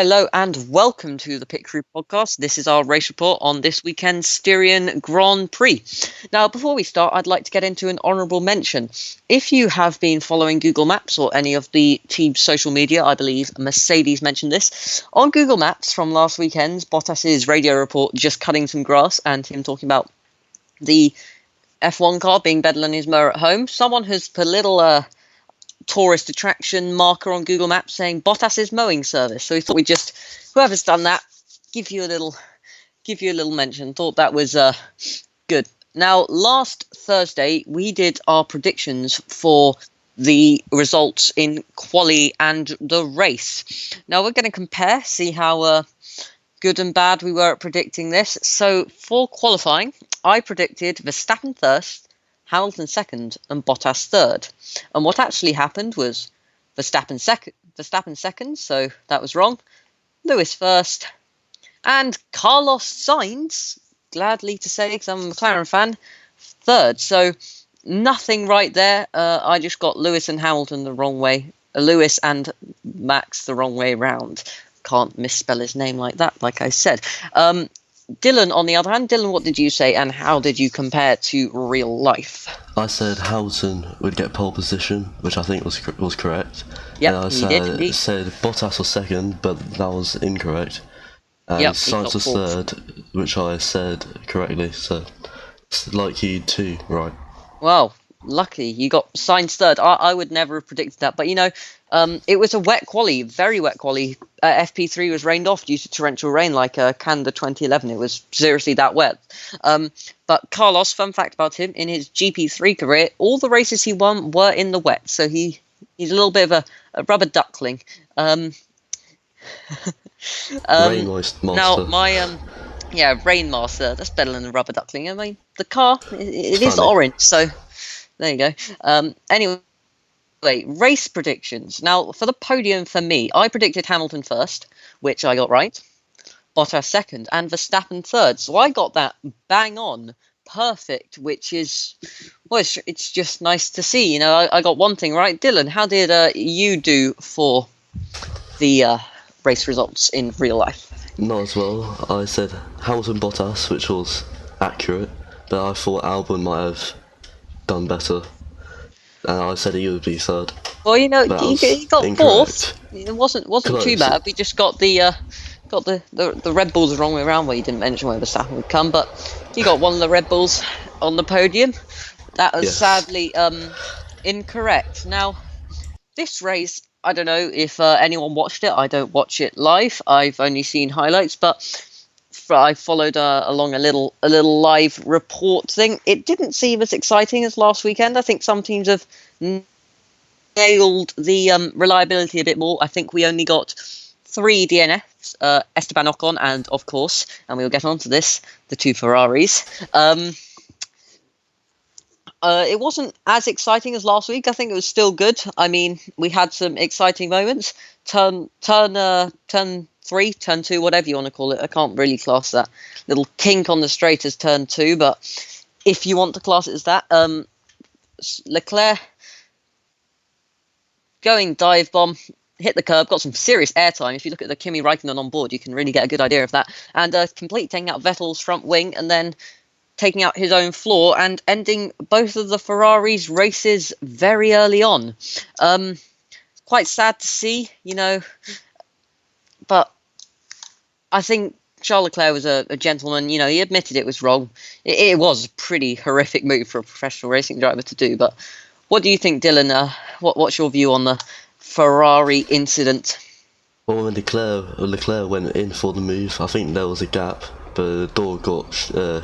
Hello and welcome to the Pit Crew podcast. This is our race report on this weekend's Styrian Grand Prix. Now, before we start, I'd like to get into an honourable mention. If you have been following Google Maps or any of the team's social media, I believe Mercedes mentioned this, on Google Maps from last weekend's Bottas's radio report just cutting some grass and him talking about the F1 car being better than his mower at home, someone has put a little tourist attraction marker on Google Maps saying Bottas's mowing service. So we thought we'd just, whoever's done that, give you a little mention. Thought that was good. Now, last Thursday we did our predictions for the results in quali and the race. Now we're going to compare, see how good and bad we were at predicting this. So for qualifying, I predicted Verstappen first, Hamilton second, and Bottas third. And what actually happened was Verstappen second, so that was wrong. Lewis first, and Carlos Sainz, gladly to say, because I'm a McLaren fan, third. So nothing right there. I just got Lewis and Hamilton the wrong way. Lewis and Max the wrong way round. Can't misspell his name like that, like I said. Dylan, on the other hand, what did you say and how did you compare to real life? I said Hamilton would get pole position, which I think was correct. Yeah, I said Bottas was second, but that was incorrect. And Sainz was third, which I said correctly. So it's like you too, right? Well, lucky you got Sainz third. I would never have predicted that, but you know, it was a wet quali, very wet quali. FP3 was rained off due to torrential rain, like Canada 2011. It was seriously that wet. But Carlos, fun fact about him, in his GP3 career, all the races he won were in the wet, so he's a little bit of a rubber duckling. Rain master. Now my rain master. That's better than a rubber duckling. I mean, the car it is orange, so there you go. Anyway, race predictions. Now, for the podium for me, I predicted Hamilton first, which I got right. Bottas second, and Verstappen third. So I got that bang on, perfect, which is, well, it's just nice to see. You know, I got one thing right. Dylan, how did you do for the race results in real life? Not as well. I said Hamilton Bottas, which was accurate, but I thought Albon might have done better. And I said he would be third. Well, you know, he got fourth. It wasn't Close. Too bad. We just got the Red Bulls the wrong way around, where you didn't mention where Verstappen would come, but you got one of the Red Bulls on the podium. That was sadly incorrect. Now, this race, I don't know if anyone watched it. I don't watch it live. I've only seen highlights, but I followed along a little live report thing. It didn't seem as exciting as last weekend. I think some teams have nailed the reliability a bit more. I think we only got 3 DNFs, Esteban Ocon and, of course, and we'll get on to this, the 2 Ferraris. It wasn't as exciting as last week. I think it was still good. I mean, we had some exciting moments. Turn 3, turn 2, whatever you want to call it. I can't really class that little kink on the straight as turn 2, but if you want to class it as that, Leclerc going dive bomb, hit the curb, got some serious airtime. If you look at the Kimi Raikkonen on board, you can really get a good idea of that. And complete taking out Vettel's front wing and then taking out his own floor and ending both of the Ferraris' races very early on. Quite sad to see, you know, but I think Charles Leclerc was a gentleman. You know, he admitted it was wrong. It was a pretty horrific move for a professional racing driver to do. But what do you think, Dylan? What's your view on the Ferrari incident? Well, when Leclerc went in for the move, I think there was a gap, but the door got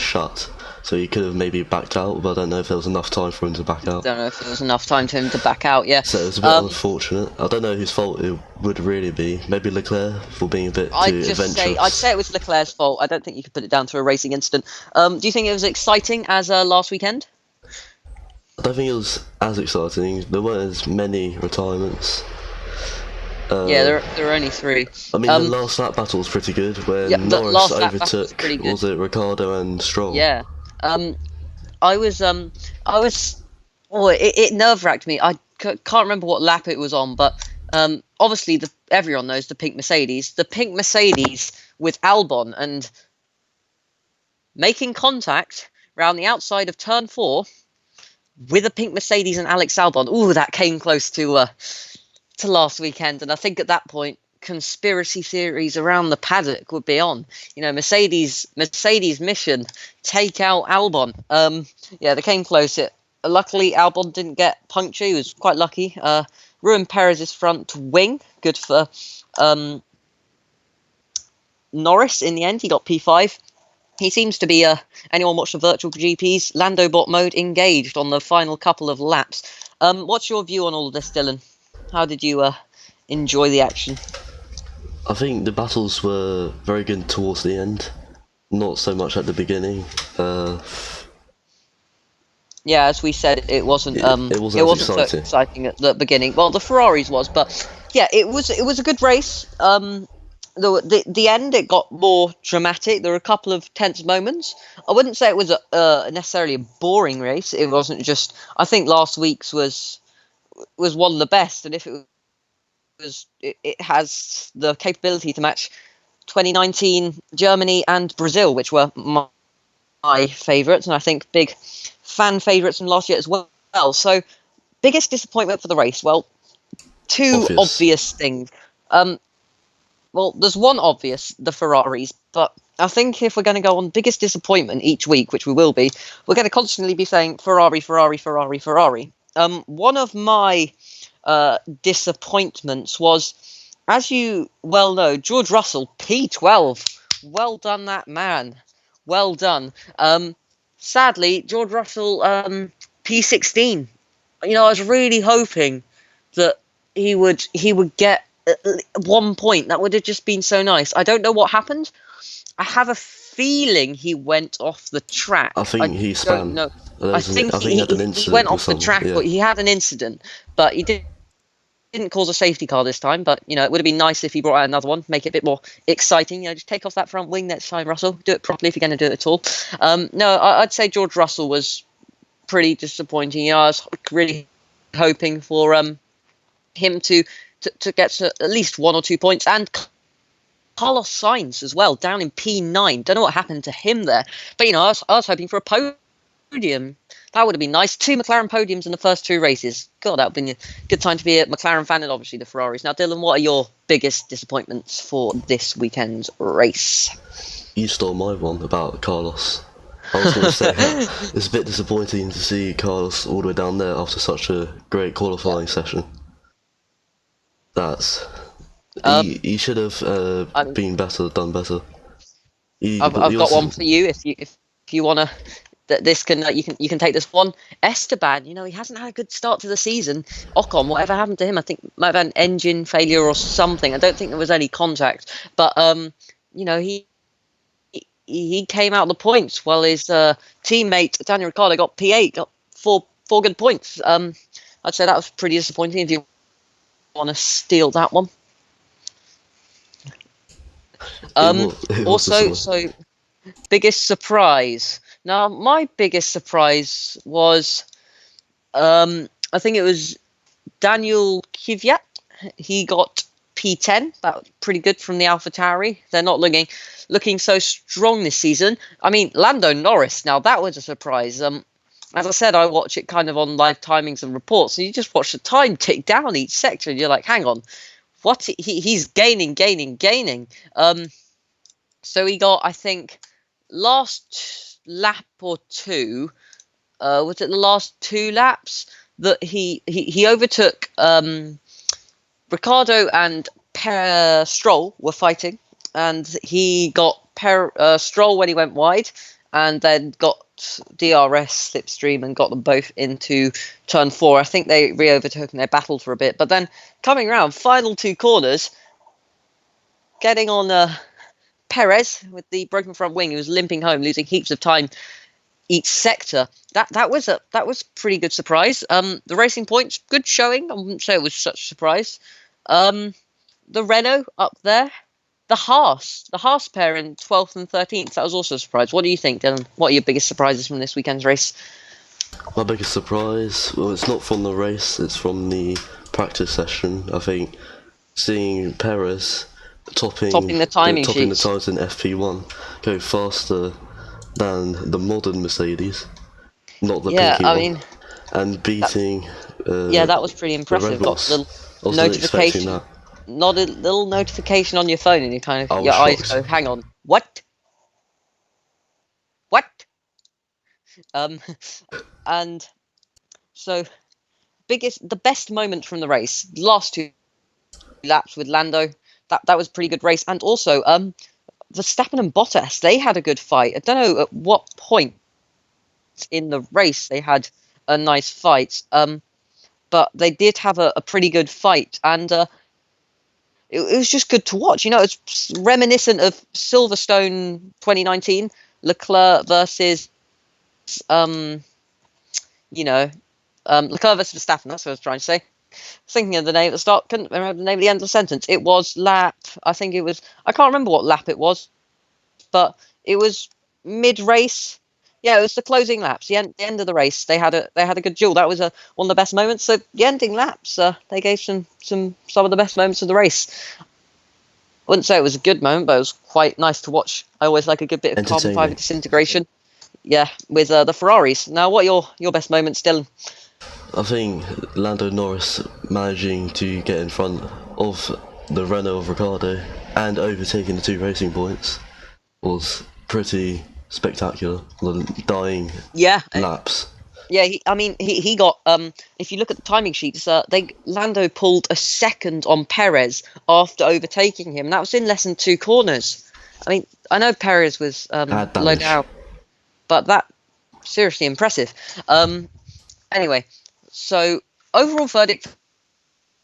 shut. So he could have maybe backed out, but I don't know if there was enough time for him to back out. I don't know if there was enough time for him to back out, yeah. So it was a bit unfortunate. I don't know whose fault it would really be. Maybe Leclerc for being a bit too adventurous. I'd say it was Leclerc's fault. I don't think you could put it down to a racing incident. Do you think it was exciting as last weekend? I don't think it was as exciting. There weren't as many retirements. There were only 3. I mean, the last lap battle was pretty good, where Norris overtook, was it Ricciardo and Stroll? Yeah. It nerve-wracked me. I can't remember what lap it was on, but Obviously, everyone knows the pink Mercedes. The pink Mercedes with Albon and making contact around the outside of turn 4 with a pink Mercedes and Alex Albon. Ooh, that came close to last weekend. And I think at that point, conspiracy theories around the paddock would be on. Mercedes mission, take out Albon. They came close. Luckily, Albon didn't get punctured. He was quite lucky. Ruined Perez's front wing. Good for Norris in the end. He got P5. He seems to be, anyone watch the virtual GPs, Lando bot mode engaged on the final couple of laps. What's your view on all of this, Dylan? How did you enjoy the action? I think the battles were very good towards the end, not so much at the beginning. Yeah, as we said, it wasn't so exciting at the beginning. Well, the Ferraris was, but yeah, it was a good race. The end, it got more dramatic. There were a couple of tense moments. I wouldn't say it was necessarily a boring race. It wasn't just. I think last week's was one of the best, and if it has the capability to match 2019 Germany and Brazil, which were my favourites, and I think big fan favourites from last year as well. So, biggest disappointment for the race? Well, two obvious things. Well, there's one obvious, the Ferraris, but I think if we're going to go on biggest disappointment each week, which we will be, we're going to constantly be saying Ferrari, Ferrari, Ferrari, Ferrari. One of my disappointments was, as you well know, George Russell, P12. Well done, that man. Well done. Sadly, George Russell, P16. I was really hoping that he would get 1 point. That would have just been so nice. I don't know what happened. I have a feeling he went off the track. I think he spun. No, I think he went off the track. Yeah. But he had an incident, but he didn't cause a safety car this time. But it would have been nice if he brought out another one, make it a bit more exciting. Just take off that front wing next time, Russell. Do it properly if you're going to do it at all. No, I'd say George Russell was pretty disappointing. I was really hoping for him to get to at least 1 or 2 points, and Carlos Sainz as well, down in P9. Don't know what happened to him there, but I was hoping for a podium. That would have been nice. 2 McLaren podiums in the first 2 races. God, that would have been a good time to be a McLaren fan, and obviously the Ferraris. Now, Dylan, what are your biggest disappointments for this weekend's race? You stole my one about Carlos. I was going to say it's a bit disappointing to see Carlos all the way down there after such a great qualifying session. He should have been better, done better. I've got one for you if you wanna. This can you can take this one. Esteban, he hasn't had a good start to the season. Ocon, whatever happened to him? I think might have had an engine failure or something. I don't think there was any contact, but he came out of the points while his teammate Daniel Ricciardo got P8, got four good points. I'd say that was pretty disappointing. If you want to steal that one. So biggest surprise. Now, my biggest surprise was, I think it was Daniel Kvyat. He got P10. That was pretty good from the AlphaTauri. They're not looking so strong this season. I mean, Lando Norris. Now, that was a surprise. As I said, I watch it kind of on live timings and reports, and you just watch the time tick down each sector, and you're like, hang on, what? He's gaining. So he got, I think, last lap or two, was it the last 2 laps, that he overtook Ricciardo and Stroll were fighting, and he got Stroll when he went wide, and then got DRS slipstream and got them both into turn 4. I think they re-overtook and they battled for a bit, but then coming around, final 2 corners, getting on Perez with the broken front wing, he was limping home, losing heaps of time each sector. That was pretty good surprise. The Racing Points, good showing. I wouldn't say it was such a surprise. The Renault up there. The Haas pair in 12th and 13th. That was also a surprise. What do you think, Dylan? What are your biggest surprises from this weekend's race? My biggest surprise, well, it's not from the race, it's from the practice session, I think seeing Perez topping the timing topping the sheets. times in FP1 go faster than the modern Mercedes, not the pinky one, and beating that was pretty the impressive. Red Got a Bulls. little I wasn't expecting notification, that. not a little notification on your phone, and I was your eyes shocked. go, "Hang on, what? What?" And so the best moment from the race, last 2 laps with Lando. That was a pretty good race, and also Verstappen and Bottas, they had a good fight. I don't know at what point in the race they had a nice fight, but they did have a pretty good fight, and it was just good to watch. It's reminiscent of Silverstone 2019, Leclerc versus Leclerc versus Verstappen. That's what I was trying to say. Thinking of the name at the start, couldn't remember the name of the end of the sentence. It was lap. I can't remember what lap it was, but it was mid-race. Yeah, it was the closing laps, the end of the race. They had a good duel. That was one of the best moments. So the ending laps, they gave some of the best moments of the race. I wouldn't say it was a good moment, but it was quite nice to watch. I always like a good bit of carbon fiber disintegration. Yeah, with the Ferraris. Now, what are your best moments, Dylan? I think Lando Norris managing to get in front of the Renault of Ricciardo and overtaking the 2 racing points was pretty spectacular. The dying laps. Yeah, he got. If you look at the timing sheets, Lando pulled a second on Perez after overtaking him. And that was in less than 2 corners. I mean, I know Perez was low down, but that seriously impressive. Anyway, so overall verdict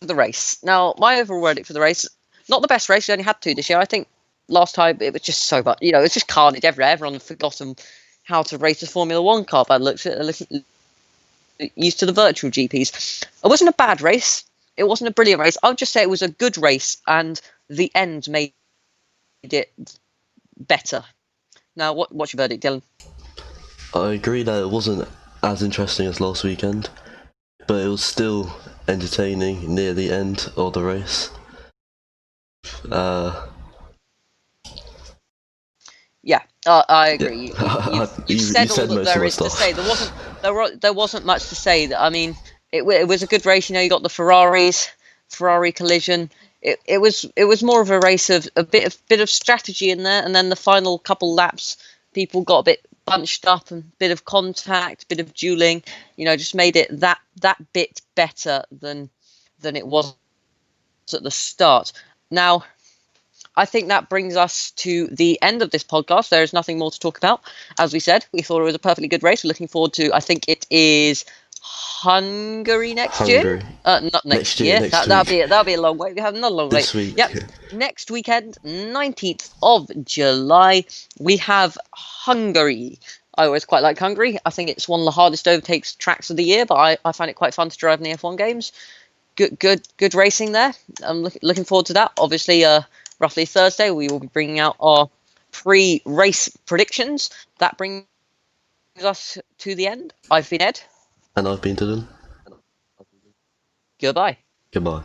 for the race. Now, my overall verdict for the race, not the best race. We only had 2 this year. I think last time it was just so much. It's just carnage everywhere. Everyone had forgotten how to race a Formula One car. But used to the virtual GPs. It wasn't a bad race. It wasn't a brilliant race. I would just say it was a good race, and the end made it better. Now, what's your verdict, Dylan? I agree that it wasn't as interesting as last weekend, but it was still entertaining near the end of the race. Yeah, I agree. Yeah. You've said all that there is to say. There wasn't much to say. I mean, it was a good race. You got the Ferrari collision. It was more of a race of a bit of strategy in there, and then the final couple laps, people got a bit bunched up and a bit of contact, bit of dueling. Just made it that bit better than it was at the start. Now, I think that brings us to the end of this podcast. There is nothing more to talk about. As we said, we thought it was a perfectly good race. We're looking forward to, I think it is Hungary next year. Not next year. That'll be a long wait. We have another long wait. This week. Yep. Next weekend, 19th of July, we have Hungary. I always quite like Hungary. I think it's one of the hardest overtakes tracks of the year, but I find it quite fun to drive in the F1 games. Good racing there. I'm looking forward to that. Obviously, roughly Thursday, we will be bringing out our pre-race predictions. That brings us to the end. I've been Ed. And I've been Dylan. Goodbye. Goodbye.